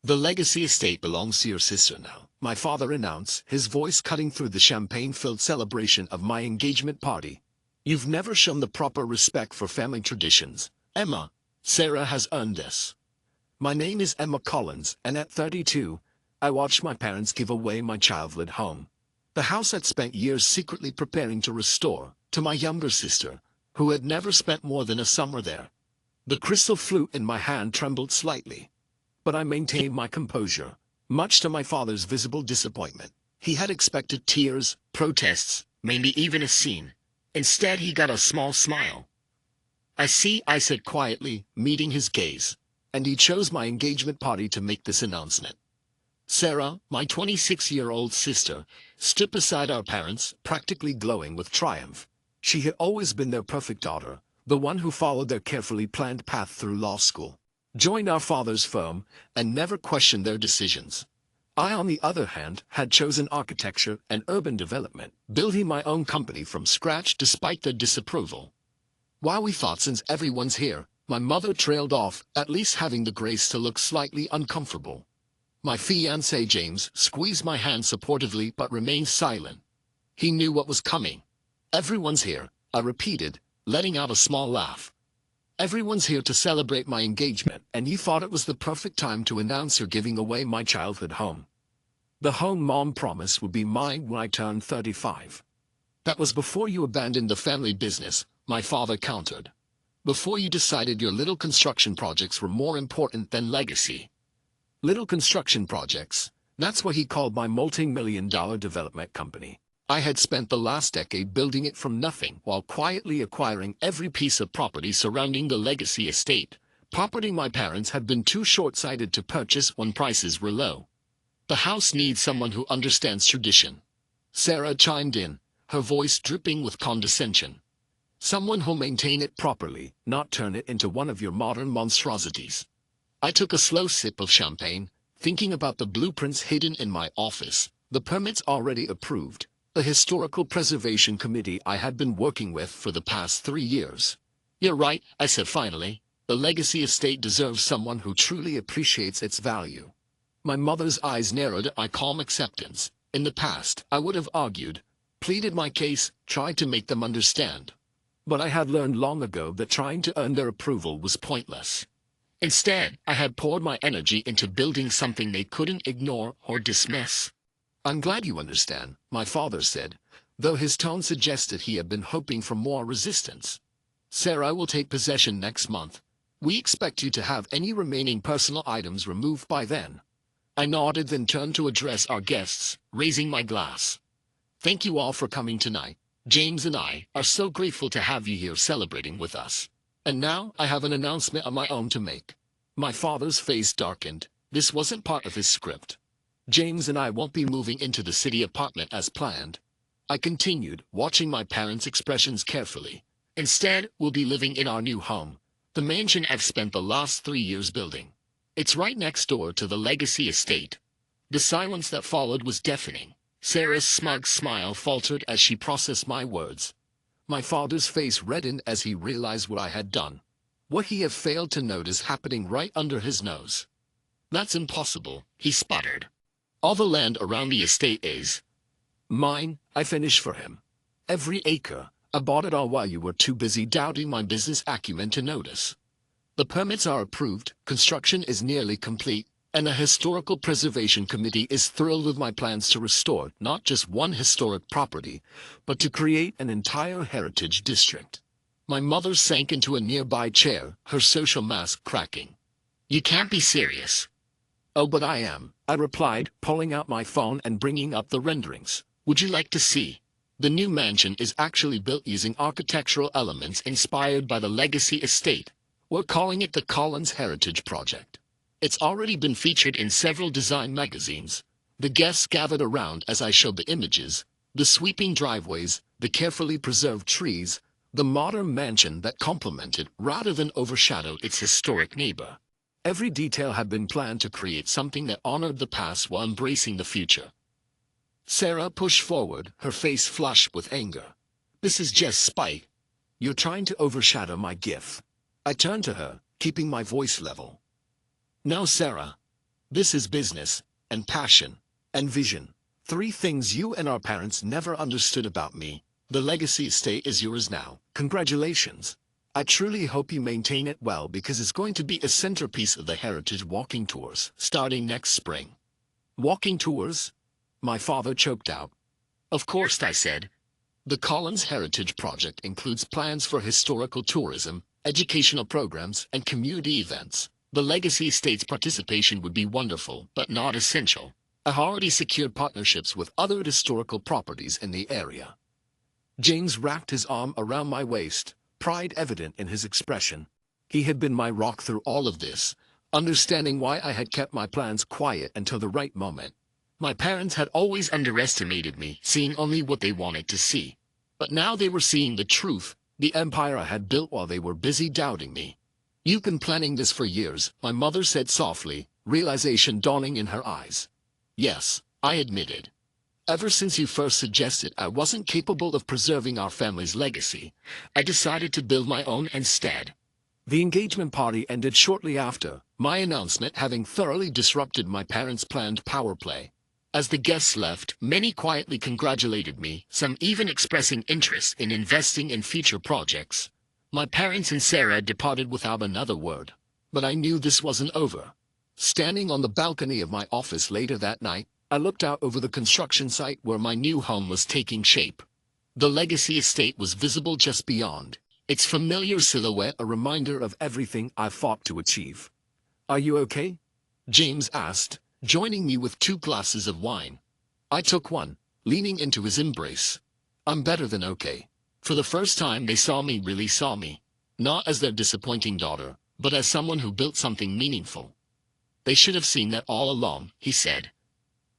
The legacy estate belongs to your sister now, my father announced, his voice cutting through the champagne-filled celebration of my engagement party. You've never shown the proper respect for family traditions, Emma. Sarah has earned this. My name is Emma Collins, and at 32, I watched my parents give away my childhood home. The house I'd spent years secretly preparing to restore, to my younger sister, who had never spent more than a summer there. The crystal flute in my hand trembled slightly, but I maintained my composure, much to my father's visible disappointment. He had expected tears, protests, maybe even a scene. Instead, he got a small smile. "I see," I said quietly, meeting his gaze, and he chose my engagement party to make this announcement. Sarah, my 26-year-old sister, stood beside our parents, practically glowing with triumph. She had always been their perfect daughter, the one who followed their carefully planned path through law school, joined our father's firm, and never questioned their decisions. I, on the other hand, had chosen architecture and urban development, building my own company from scratch despite their disapproval. While we thought, since everyone's here, my mother trailed off, at least having the grace to look slightly uncomfortable. My fiancé James squeezed my hand supportively but remained silent. He knew what was coming. "Everyone's here," I repeated, letting out a small laugh. "Everyone's here to celebrate my engagement, and you thought it was the perfect time to announce you're giving away my childhood home. The home Mom promised would be mine when I turned 35. That was before you abandoned the family business," my father countered. "Before you decided your little construction projects were more important than legacy." Little construction projects, that's what he called my multi-million-dollar development company. I had spent the last decade building it from nothing while quietly acquiring every piece of property surrounding the legacy estate, property my parents had been too short-sighted to purchase when prices were low. "The house needs someone who understands tradition," Sarah chimed in, her voice dripping with condescension. "Someone who'll maintain it properly, not turn it into one of your modern monstrosities." I took a slow sip of champagne, thinking about the blueprints hidden in my office, the permits already approved, the historical preservation committee I had been working with for the past 3 years. "You're right," I said finally. "The legacy estate deserves someone who truly appreciates its value." My mother's eyes narrowed at my calm acceptance. In the past, I would have argued, pleaded my case, tried to make them understand. But I had learned long ago that trying to earn their approval was pointless. Instead, I had poured my energy into building something they couldn't ignore or dismiss. "I'm glad you understand," my father said, though his tone suggested he had been hoping for more resistance. "Sarah will take possession next month. We expect you to have any remaining personal items removed by then." I nodded, then turned to address our guests, raising my glass. "Thank you all for coming tonight. James and I are so grateful to have you here celebrating with us. And now I have an announcement of my own to make." My father's face darkened. This wasn't part of his script. "James and I won't be moving into the city apartment as planned," I continued, watching my parents' expressions carefully. "Instead, we'll be living in our new home, the mansion I've spent the last 3 years building. It's right next door to the legacy estate." The silence that followed was deafening. Sarah's smug smile faltered as she processed my words. My father's face reddened as he realized what I had done, what he had failed to notice happening right under his nose. "That's impossible," he sputtered. "All the land around the estate is mine," I finished for him. "Every acre. I bought it all while you were too busy doubting my business acumen to notice. The permits are approved, construction is nearly complete, and the Historical Preservation Committee is thrilled with my plans to restore not just one historic property, but to create an entire heritage district." My mother sank into a nearby chair, her social mask cracking. "You can't be serious." "Oh, but I am," I replied, pulling out my phone and bringing up the renderings. "Would you like to see? The new mansion is actually built using architectural elements inspired by the legacy estate. We're calling it the Collins Heritage Project. It's already been featured in several design magazines." The guests gathered around as I showed the images, the sweeping driveways, the carefully preserved trees, the modern mansion that complemented rather than overshadowed its historic neighbor. Every detail had been planned to create something that honored the past while embracing the future. Sarah pushed forward, her face flushed with anger. "This is just spite. You're trying to overshadow my gift." I turned to her, keeping my voice level. "No, Sarah. This is business, and passion, and vision. Three things you and our parents never understood about me. The legacy estate is yours now. Congratulations. I truly hope you maintain it well because it's going to be a centerpiece of the Heritage Walking Tours starting next spring. Walking tours? My father choked out. Of course, I said. The Collins Heritage Project includes plans for historical tourism, educational programs, and community events. The legacy estate's participation would be wonderful, but not essential. I already secured partnerships with other historical properties in the area. James wrapped his arm around my waist, pride evident in his expression. He had been my rock through all of this, understanding why I had kept my plans quiet until the right moment. My parents had always underestimated me, seeing only what they wanted to see. But now they were seeing the truth, the empire I had built while they were busy doubting me. You've been planning this for years, my mother said softly, realization dawning in her eyes. Yes, I admitted. Ever since you first suggested I wasn't capable of preserving our family's legacy, I decided to build my own instead. The engagement party ended shortly after, my announcement having thoroughly disrupted my parents' planned power play. As the guests left, many quietly congratulated me, some even expressing interest in investing in future projects. My parents and Sarah departed without another word. But I knew this wasn't over. Standing on the balcony of my office later that night, I looked out over the construction site where my new home was taking shape. The legacy estate was visible just beyond, its familiar silhouette a reminder of everything I fought to achieve. Are you okay? James asked, joining me with 2 glasses of wine. I took one, leaning into his embrace. I'm better than okay. For the first time really saw me, not as their disappointing daughter, but as someone who built something meaningful. They should have seen that all along, he said.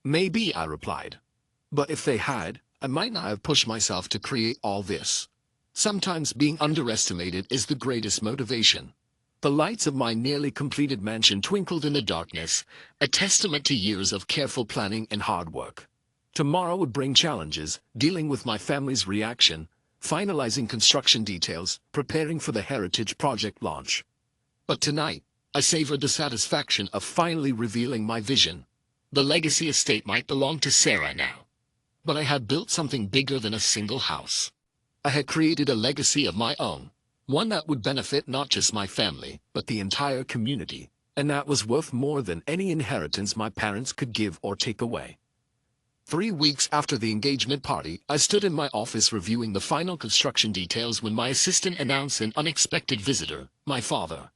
Maybe, I replied. But if they had, I might not have pushed myself to create all this. Sometimes being underestimated is the greatest motivation. The lights of my nearly completed mansion twinkled in the darkness, a testament to years of careful planning and hard work. Tomorrow would bring challenges, dealing with my family's reaction, finalizing construction details, preparing for the Heritage Project launch. But tonight, I savored the satisfaction of finally revealing my vision. The legacy estate might belong to Sarah now. But I had built something bigger than a single house. I had created a legacy of my own, one that would benefit not just my family, but the entire community, and that was worth more than any inheritance my parents could give or take away. 3 weeks after the engagement party, I stood in my office reviewing the final construction details when my assistant announced an unexpected visitor, my father.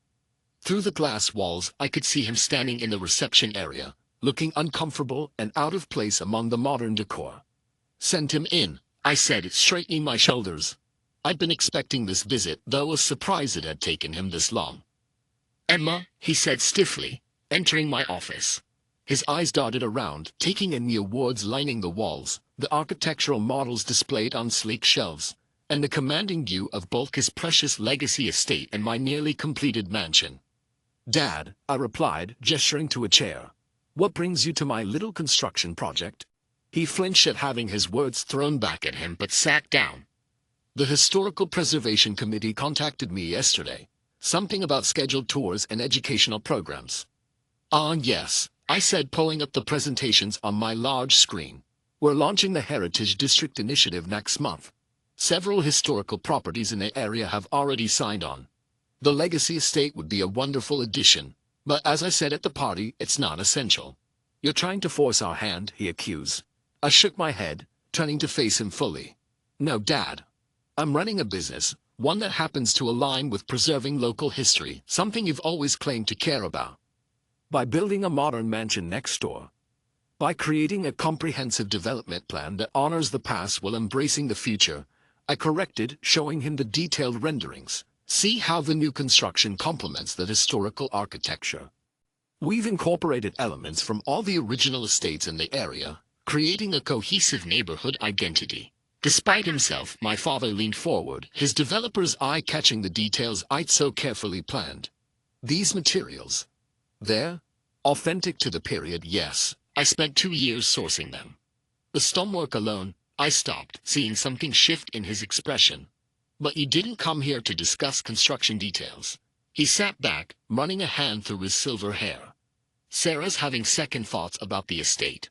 Through the glass walls, I could see him standing in the reception area, looking uncomfortable and out of place among the modern decor. Send him in, I said, straightening my shoulders. I'd been expecting this visit, though was surprised it had taken him this long. Emma, he said stiffly, entering my office. His eyes darted around, taking in the awards lining the walls, the architectural models displayed on sleek shelves, and the commanding view of both his precious legacy estate and my nearly completed mansion. Dad, I replied, gesturing to a chair. What brings you to my little construction project? He flinched at having his words thrown back at him but sat down. The Historical Preservation Committee contacted me yesterday. Something about scheduled tours and educational programs. Yes, I said, pulling up the presentations on my large screen. We're launching the Heritage District Initiative next month. Several historical properties in the area have already signed on. The legacy estate would be a wonderful addition, but as I said at the party, it's not essential. You're trying to force our hand, he accused. I shook my head, turning to face him fully. No, Dad. I'm running a business, one that happens to align with preserving local history, something you've always claimed to care about. By building a modern mansion next door. By creating a comprehensive development plan that honors the past while embracing the future, I corrected, showing him the detailed renderings. See how the new construction complements the historical architecture. We've incorporated elements from all the original estates in the area, creating a cohesive neighborhood identity. Despite himself, my father leaned forward, his developer's eye catching the details I'd so carefully planned. These materials. They're authentic to the period, yes. I spent 2 years sourcing them. The stonework alone, I stopped, seeing something shift in his expression. But you didn't come here to discuss construction details. He sat back, running a hand through his silver hair. Sarah's having second thoughts about the estate.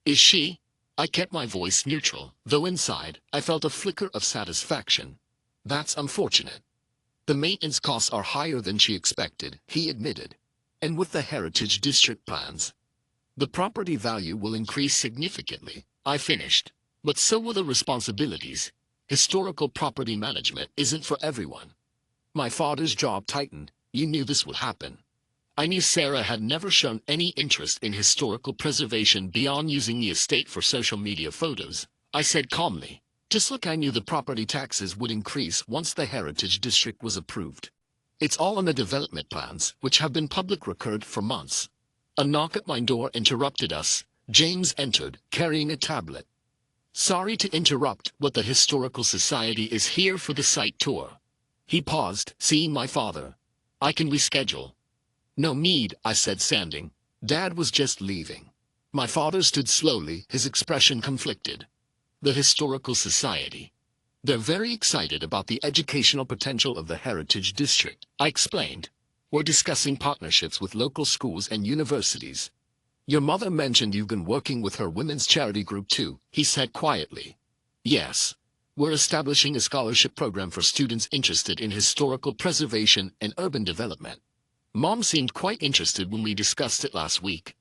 Is she? I kept my voice neutral, though inside, I felt a flicker of satisfaction. That's unfortunate. The maintenance costs are higher than she expected, he admitted. And with the Heritage District plans, the property value will increase significantly, I finished. But so will the responsibilities. Historical property management isn't for everyone. My father's jaw tightened. You knew this would happen. I knew Sarah had never shown any interest in historical preservation beyond using the estate for social media photos. I said calmly. Just look, I knew the property taxes would increase once the Heritage District was approved. It's all in the development plans, which have been public record for months. A knock at my door interrupted us. James entered, carrying a tablet. Sorry to interrupt, but the Historical Society is here for the site tour. He paused, seeing my father. I can reschedule. No need, I said, standing. Dad was just leaving. My father stood slowly, his expression conflicted. The Historical Society. They're very excited about the educational potential of the Heritage District, I explained. We're discussing partnerships with local schools and universities. Your mother mentioned you've been working with her women's charity group too, he said quietly. Yes. We're establishing a scholarship program for students interested in historical preservation and urban development. Mom seemed quite interested when we discussed it last week.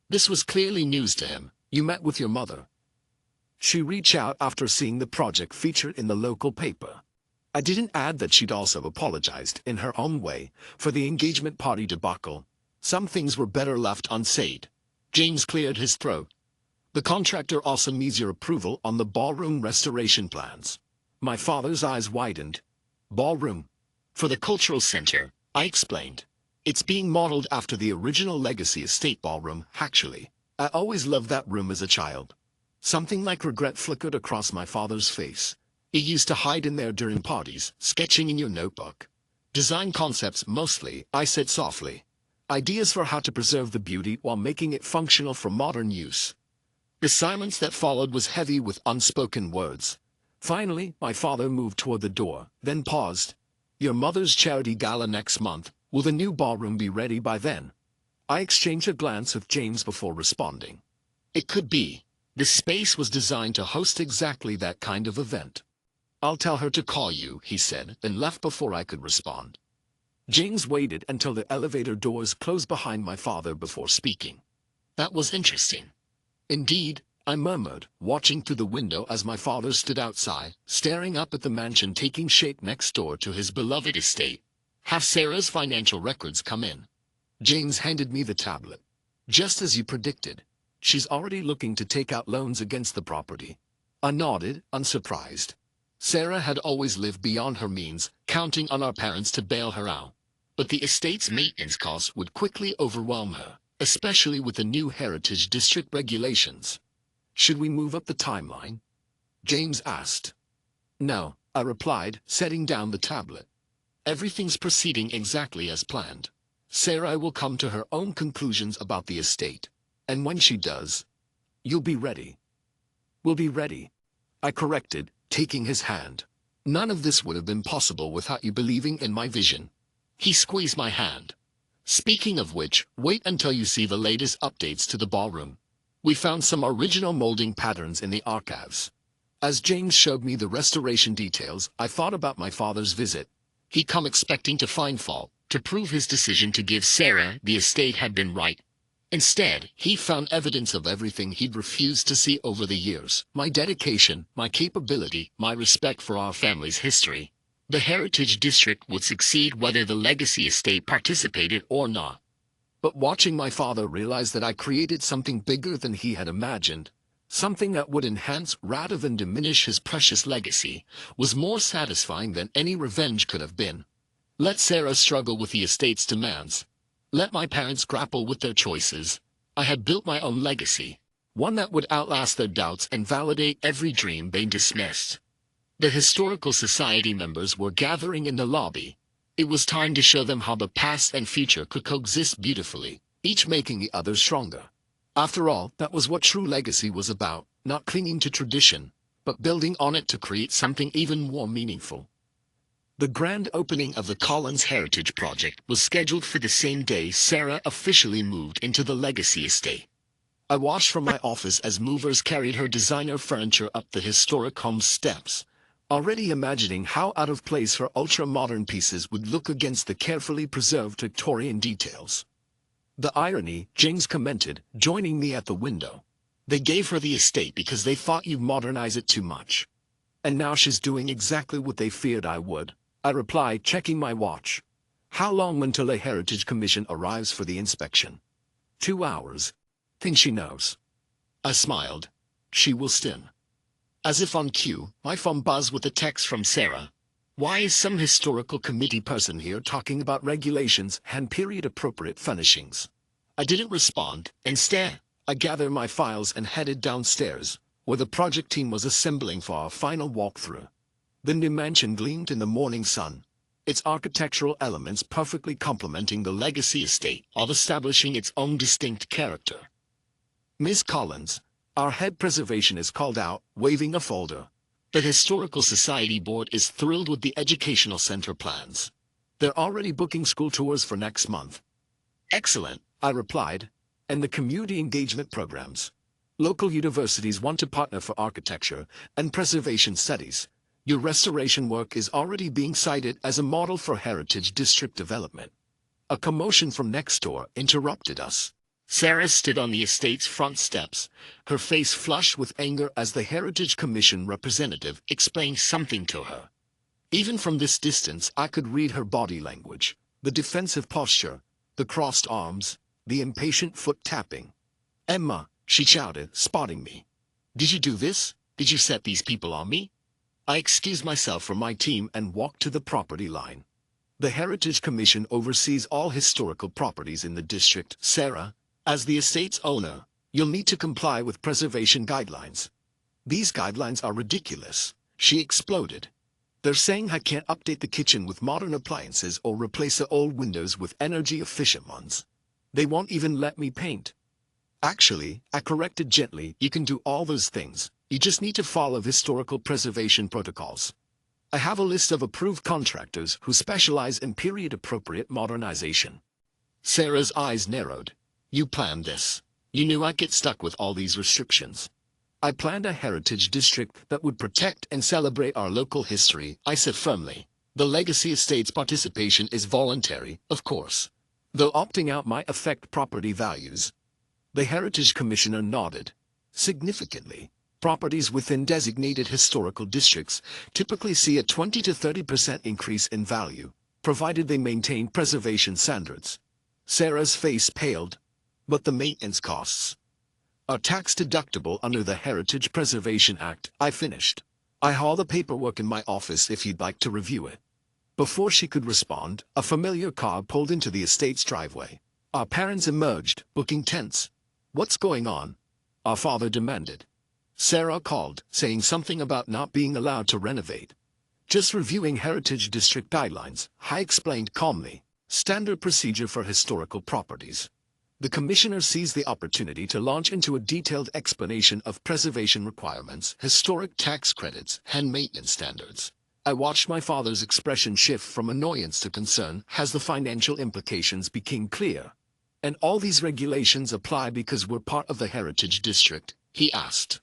This was clearly news to him. You met with your mother. She reached out after seeing the project featured in the local paper. I didn't add that she'd also apologized in her own way for the engagement party debacle. Some things were better left unsaid. James cleared his throat. The contractor also needs your approval on the ballroom restoration plans. My father's eyes widened. Ballroom? For the cultural center, I explained. It's being modeled after the original Legacy Estate ballroom, actually. I always loved that room as a child. Something like regret flickered across my father's face. He used to hide in there during parties, sketching in your notebook. Design concepts mostly, I said softly. Ideas for how to preserve the beauty while making it functional for modern use. The silence that followed was heavy with unspoken words. Finally, my father moved toward the door, then paused. Your mother's charity gala next month. Will the new ballroom be ready by then? I exchanged a glance with James before responding. It could be. The space was designed to host exactly that kind of event. I'll tell her to call you, he said, then left before I could respond. James waited until the elevator doors closed behind my father before speaking. That was interesting. Indeed, I murmured, watching through the window as my father stood outside, staring up at the mansion taking shape next door to his beloved estate. Have Sarah's financial records come in? James handed me the tablet. Just as you predicted. She's already looking to take out loans against the property. I nodded, unsurprised. Sarah had always lived beyond her means, counting on our parents to bail her out. But the estate's maintenance costs would quickly overwhelm her, especially with the new Heritage District regulations. Should we move up the timeline? James asked. No, I replied, setting down the tablet. Everything's proceeding exactly as planned. Sarah will come to her own conclusions about the estate. And when she does, you'll be ready. We'll be ready. I corrected, taking his hand. None of this would have been possible without you believing in my vision. He squeezed my hand. Speaking of which, wait until you see the latest updates to the ballroom. We found some original molding patterns in the archives. As James showed me the restoration details, I thought about my father's visit. He'd come expecting to find fault, to prove his decision to give Sarah the estate had been right. Instead, he found evidence of everything he'd refused to see over the years. My dedication, my capability, my respect for our family's history. The Heritage District would succeed whether the Legacy Estate participated or not. But watching my father realize that I created something bigger than he had imagined, something that would enhance rather than diminish his precious legacy, was more satisfying than any revenge could have been. Let Sarah struggle with the estate's demands. Let my parents grapple with their choices. I had built my own legacy, one that would outlast their doubts and validate every dream they dismissed. The Historical Society members were gathering in the lobby. It was time to show them how the past and future could coexist beautifully, each making the other stronger. After all, that was what true legacy was about, not clinging to tradition, but building on it to create something even more meaningful. The grand opening of the Collins Heritage Project was scheduled for the same day Sarah officially moved into the Legacy estate. I watched from my office as movers carried her designer furniture up the historic home's steps, already imagining how out of place her ultra-modern pieces would look against the carefully preserved Victorian details. The irony, James commented, joining me at the window. They gave her the estate because they thought you'd modernize it too much. And now she's doing exactly what they feared I would, I replied, checking my watch. How long until a Heritage Commission arrives for the inspection? 2 hours. Think she knows? I smiled. She will stin. As if on cue, my phone buzzed with a text from Sarah. Why is some historical committee person here talking about regulations and period-appropriate furnishings? I didn't respond. Instead, I gathered my files and headed downstairs, where the project team was assembling for our final walkthrough. The new mansion gleamed in the morning sun, its architectural elements perfectly complementing the Legacy estate of establishing its own distinct character. Miss Collins, our head preservationist, called out, waving a folder. The Historical Society Board is thrilled with the educational center plans. They're already booking school tours for next month. Excellent, I replied. And the community engagement programs. Local universities want to partner for architecture and preservation studies. Your restoration work is already being cited as a model for heritage district development. A commotion from next door interrupted us. Sarah stood on the estate's front steps, her face flushed with anger as the Heritage Commission representative explained something to her. Even from this distance I could read her body language, the defensive posture, the crossed arms, the impatient foot tapping. Emma, she shouted, spotting me. Did you do this? Did you set these people on me? I excused myself from my team and walked to the property line. The Heritage Commission oversees all historical properties in the district. Sarah, as the estate's owner, you'll need to comply with preservation guidelines. These guidelines are ridiculous, she exploded. They're saying I can't update the kitchen with modern appliances or replace the old windows with energy-efficient ones. They won't even let me paint. Actually, I corrected gently, you can do all those things, you just need to follow historical preservation protocols. I have a list of approved contractors who specialize in period-appropriate modernization. Sarah's eyes narrowed. You planned this. You knew I'd get stuck with all these restrictions. I planned a heritage district that would protect and celebrate our local history, I said firmly. The Legacy Estate's participation is voluntary, of course. Though opting out might affect property values. The Heritage Commissioner nodded. Significantly, properties within designated historical districts typically see a 20 to 30% increase in value, provided they maintain preservation standards. Sarah's face paled. But the maintenance costs are tax-deductible under the Heritage Preservation Act, I finished. I have the paperwork in my office if you'd like to review it. Before she could respond, a familiar car pulled into the estate's driveway. Our parents emerged, booking tents. What's going on? Our father demanded. Sarah called, saying something about not being allowed to renovate. Just reviewing Heritage District guidelines, I explained calmly. Standard procedure for historical properties. The commissioner seized the opportunity to launch into a detailed explanation of preservation requirements, historic tax credits, and maintenance standards. I watched my father's expression shift from annoyance to concern as the financial implications became clear. And all these regulations apply because we're part of the Heritage District, he asked.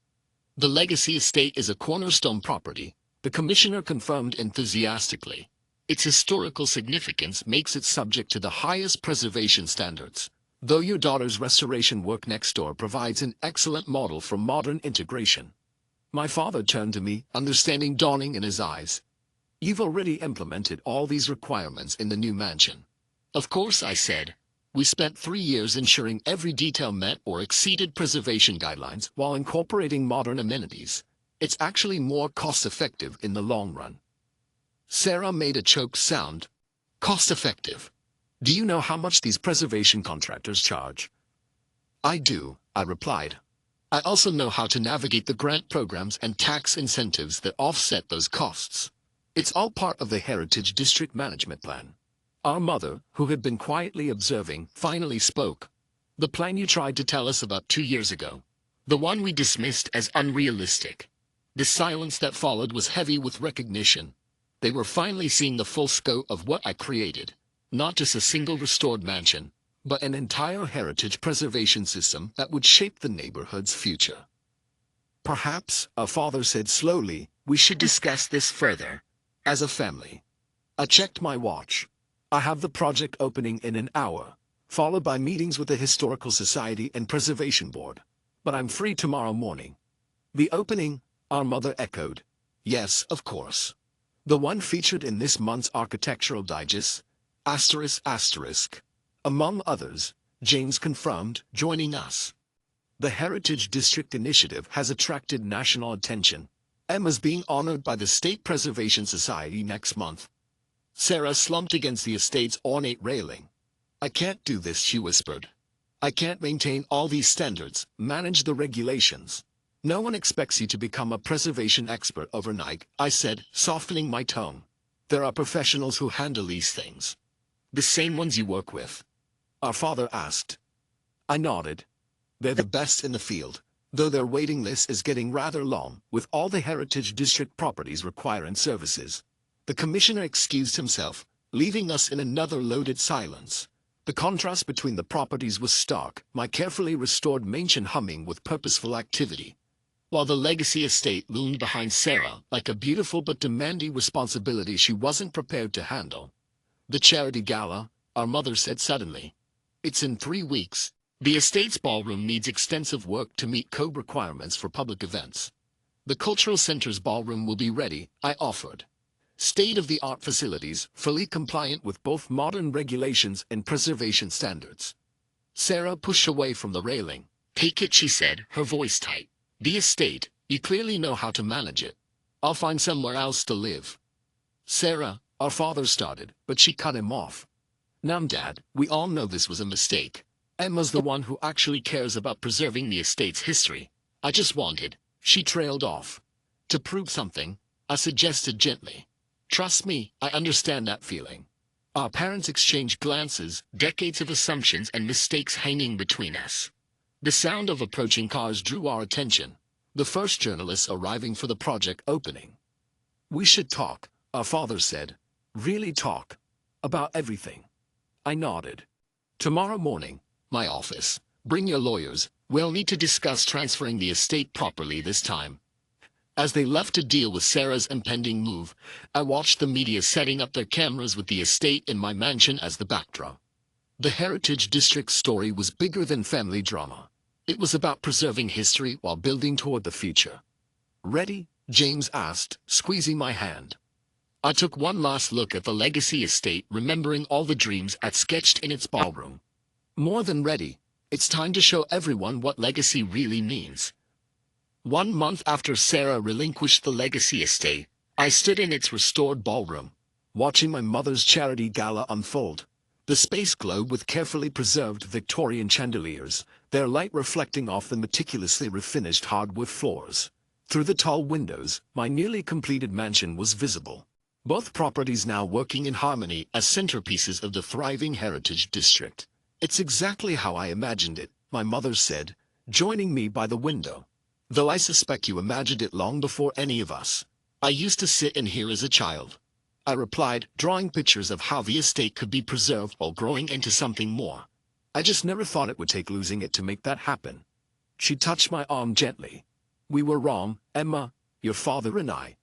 The Legacy Estate is a cornerstone property, the commissioner confirmed enthusiastically. Its historical significance makes it subject to the highest preservation standards. Though your daughter's restoration work next door provides an excellent model for modern integration. My father turned to me, understanding dawning in his eyes. You've already implemented all these requirements in the new mansion. Of course, I said. We spent 3 years ensuring every detail met or exceeded preservation guidelines while incorporating modern amenities. It's actually more cost-effective in the long run. Sarah made a choked sound. Cost-effective. Do you know how much these preservation contractors charge? I do, I replied. I also know how to navigate the grant programs and tax incentives that offset those costs. It's all part of the Heritage District Management Plan. Our mother, who had been quietly observing, finally spoke. The plan you tried to tell us about 2 years ago. The one we dismissed as unrealistic. The silence that followed was heavy with recognition. They were finally seeing the full scope of what I created. Not just a single restored mansion, but an entire heritage preservation system that would shape the neighborhood's future. Perhaps, our father said slowly, we should discuss this further. As a family. I checked my watch. I have the project opening in an hour, followed by meetings with the Historical Society and Preservation Board. But I'm free tomorrow morning. The opening, our mother echoed. Yes, of course. The one featured in this month's Architectural Digest, ***. Among others, James confirmed, joining us. The Heritage District Initiative has attracted national attention. Emma's being honored by the State Preservation Society next month. Sarah slumped against the estate's ornate railing. I can't do this, she whispered. I can't maintain all these standards, manage the regulations. No one expects you to become a preservation expert overnight, I said, softening my tone. There are professionals who handle these things. The same ones you work with? Our father asked. I nodded. They're the best in the field, though their waiting list is getting rather long, with all the Heritage District properties requiring services. The commissioner excused himself, leaving us in another loaded silence. The contrast between the properties was stark, my carefully restored mansion humming with purposeful activity, while the legacy estate loomed behind Sarah like a beautiful but demanding responsibility she wasn't prepared to handle. The charity gala, our mother said suddenly. It's in 3 weeks. The estate's ballroom needs extensive work to meet code requirements for public events. The cultural center's ballroom will be ready, I offered. State-of-the-art facilities, fully compliant with both modern regulations and preservation standards. Sarah pushed away from the railing. Take it, she said, her voice tight. The estate, you clearly know how to manage it. I'll find somewhere else to live. Sarah, our father started, but she cut him off. Now, Dad, we all know this was a mistake. Emma's the one who actually cares about preserving the estate's history. I just wanted, she trailed off. To prove something, I suggested gently. Trust me, I understand that feeling. Our parents exchanged glances, decades of assumptions and mistakes hanging between us. The sound of approaching cars drew our attention. The first journalists arriving for the project opening. We should talk, our father said. Really talk. About everything. I nodded. Tomorrow morning, my office. Bring your lawyers. We'll need to discuss transferring the estate properly this time. As they left to deal with Sarah's impending move, I watched the media setting up their cameras with the estate in my mansion as the backdrop. The Heritage District's story was bigger than family drama. It was about preserving history while building toward the future. Ready? James asked, squeezing my hand. I took one last look at the legacy estate, remembering all the dreams I'd sketched in its ballroom. More than ready. It's time to show everyone what legacy really means. 1 month after Sarah relinquished the legacy estate, I stood in its restored ballroom, watching my mother's charity gala unfold. The space glowed with carefully preserved Victorian chandeliers, their light reflecting off the meticulously refinished hardwood floors. Through the tall windows, my nearly completed mansion was visible. Both properties now working in harmony as centerpieces of the thriving Heritage District. It's exactly how I imagined it, my mother said, joining me by the window. Though I suspect you imagined it long before any of us. I used to sit in here as a child. I replied, drawing pictures of how the estate could be preserved while growing into something more. I just never thought it would take losing it to make that happen. She touched my arm gently. We were wrong, Emma, your father and I.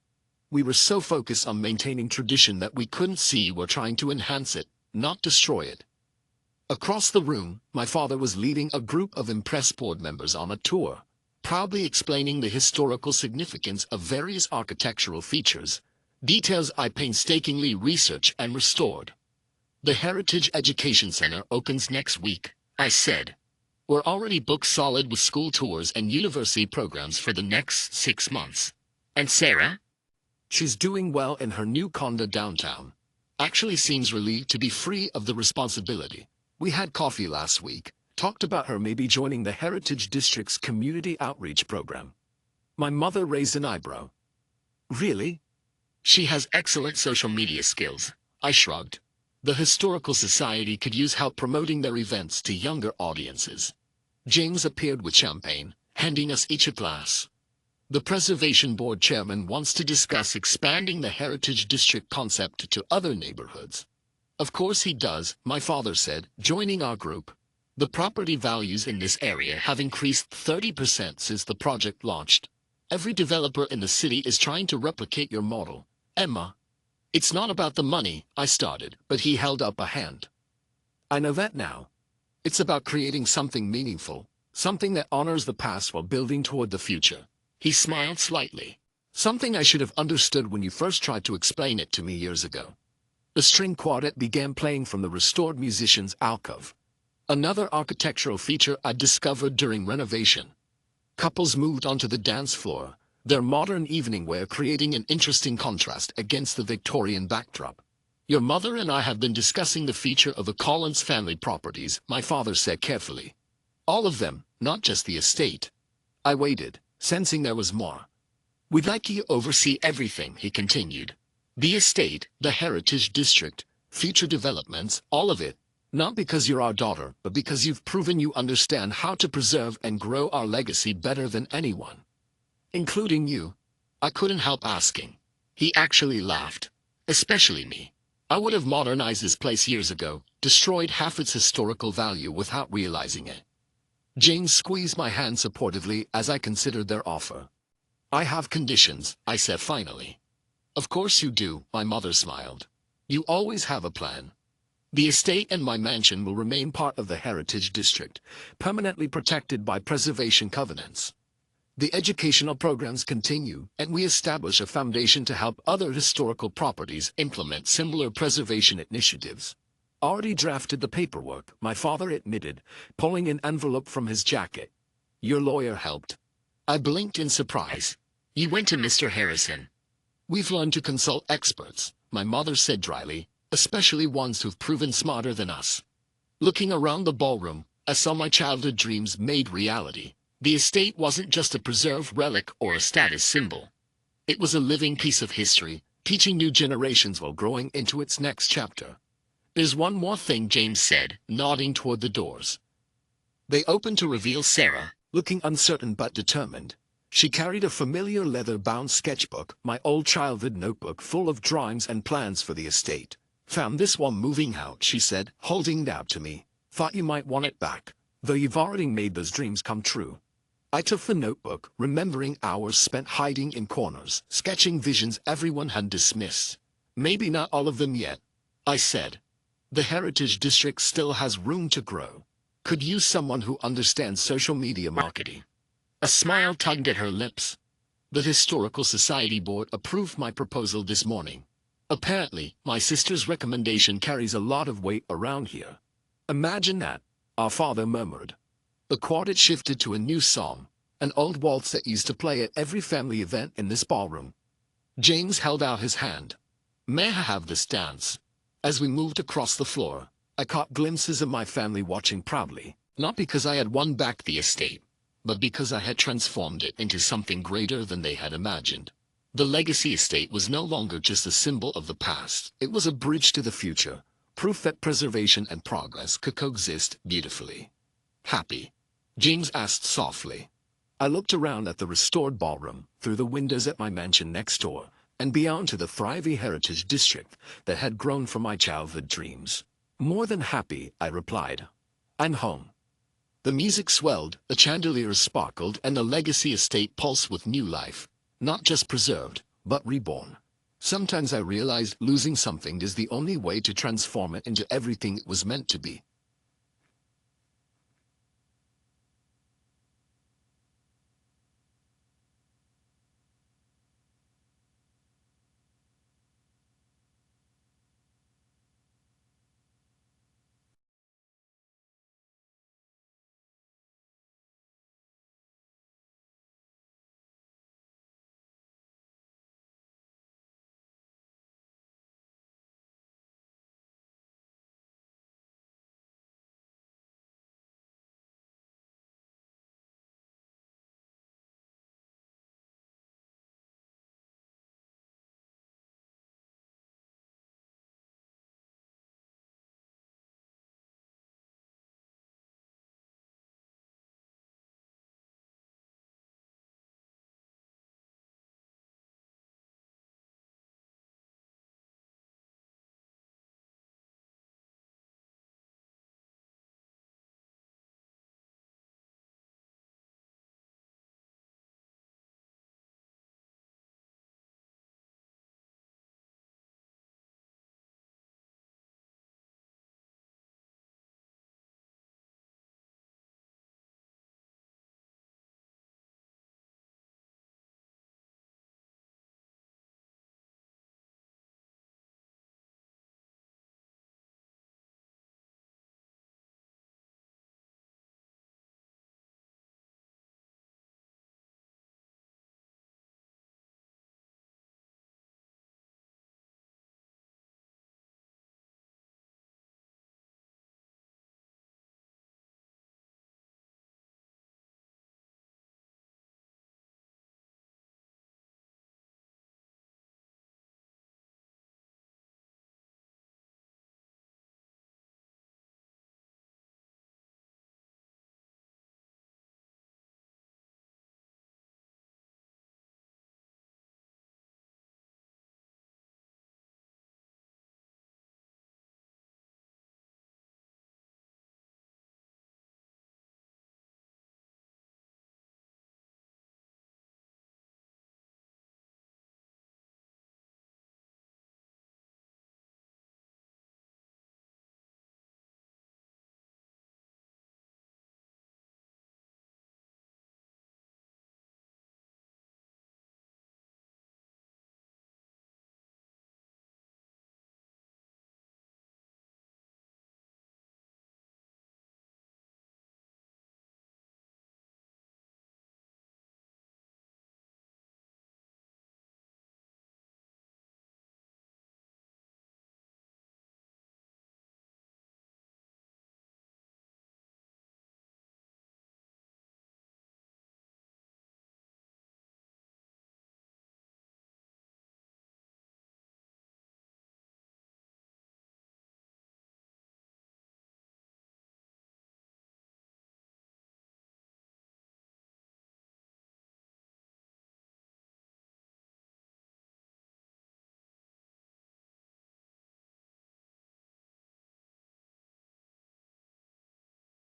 We were so focused on maintaining tradition that we couldn't see we're trying to enhance it, not destroy it. Across the room, my father was leading a group of impressed board members on a tour, proudly explaining the historical significance of various architectural features, details I painstakingly researched and restored. The Heritage Education Center opens next week, I said. We're already booked solid with school tours and university programs for the next 6 months. And Sarah? She's doing well in her new condo downtown. Actually seems relieved to be free of the responsibility. We had coffee last week, talked about her maybe joining the Heritage District's community outreach program. My mother raised an eyebrow. Really? She has excellent social media skills, I shrugged. The Historical Society could use help promoting their events to younger audiences. James appeared with champagne, handing us each a glass. The Preservation Board chairman wants to discuss expanding the Heritage District concept to other neighborhoods. Of course he does, my father said, joining our group. The property values in this area have increased 30% since the project launched. Every developer in the city is trying to replicate your model, Emma. It's not about the money, I started, but he held up a hand. I know that now. It's about creating something meaningful, something that honors the past while building toward the future. He smiled slightly. Something I should have understood when you first tried to explain it to me years ago. The string quartet began playing from the restored musician's alcove. Another architectural feature I discovered during renovation. Couples moved onto the dance floor, their modern evening wear creating an interesting contrast against the Victorian backdrop. Your mother and I have been discussing the feature of the Collins family properties, my father said carefully. All of them, not just the estate. I waited, sensing there was more. We'd like you to oversee everything, he continued. The estate, the Heritage District, future developments, all of it. Not because you're our daughter, but because you've proven you understand how to preserve and grow our legacy better than anyone. Including you. I couldn't help asking. He actually laughed. Especially me. I would have modernized this place years ago, destroyed half its historical value without realizing it. James squeezed my hand supportively as I considered their offer. I have conditions, I said finally. Of course you do, my mother smiled. You always have a plan. The estate and my mansion will remain part of the Heritage District, permanently protected by preservation covenants. The educational programs continue, and we establish a foundation to help other historical properties implement similar preservation initiatives. Already drafted the paperwork, my father admitted, pulling an envelope from his jacket. Your lawyer helped. I blinked in surprise. You went to Mr. Harrison. We've learned to consult experts, my mother said dryly, especially ones who've proven smarter than us. Looking around the ballroom, I saw my childhood dreams made reality. The estate wasn't just a preserved relic or a status symbol. It was a living piece of history, teaching new generations while growing into its next chapter. There's one more thing, James said, nodding toward the doors. They opened to reveal Sarah, looking uncertain but determined. She carried a familiar leather-bound sketchbook, my old childhood notebook full of drawings and plans for the estate. Found this one moving out, she said, holding it out to me. Thought you might want it back, though you've already made those dreams come true. I took the notebook, remembering hours spent hiding in corners, sketching visions everyone had dismissed. Maybe not all of them yet, I said. The Heritage District still has room to grow. Could use someone who understands social media marketing. A smile tugged at her lips. The Historical Society Board approved my proposal this morning. Apparently, my sister's recommendation carries a lot of weight around here. Imagine that, our father murmured. The quartet shifted to a new song, an old waltz that used to play at every family event in this ballroom. James held out his hand. May I have this dance? As we moved across the floor, I caught glimpses of my family watching proudly, not because I had won back the estate, but because I had transformed it into something greater than they had imagined. The legacy estate was no longer just a symbol of the past, it was a bridge to the future, proof that preservation and progress could coexist beautifully. Happy? James asked softly. I looked around at the restored ballroom, through the windows at my mansion next door, and beyond to the thriving Heritage District that had grown from my childhood dreams. More than happy, I replied. I'm home. The music swelled, the chandeliers sparkled, and the legacy estate pulsed with new life. Not just preserved, but reborn. Sometimes I realized losing something is the only way to transform it into everything it was meant to be.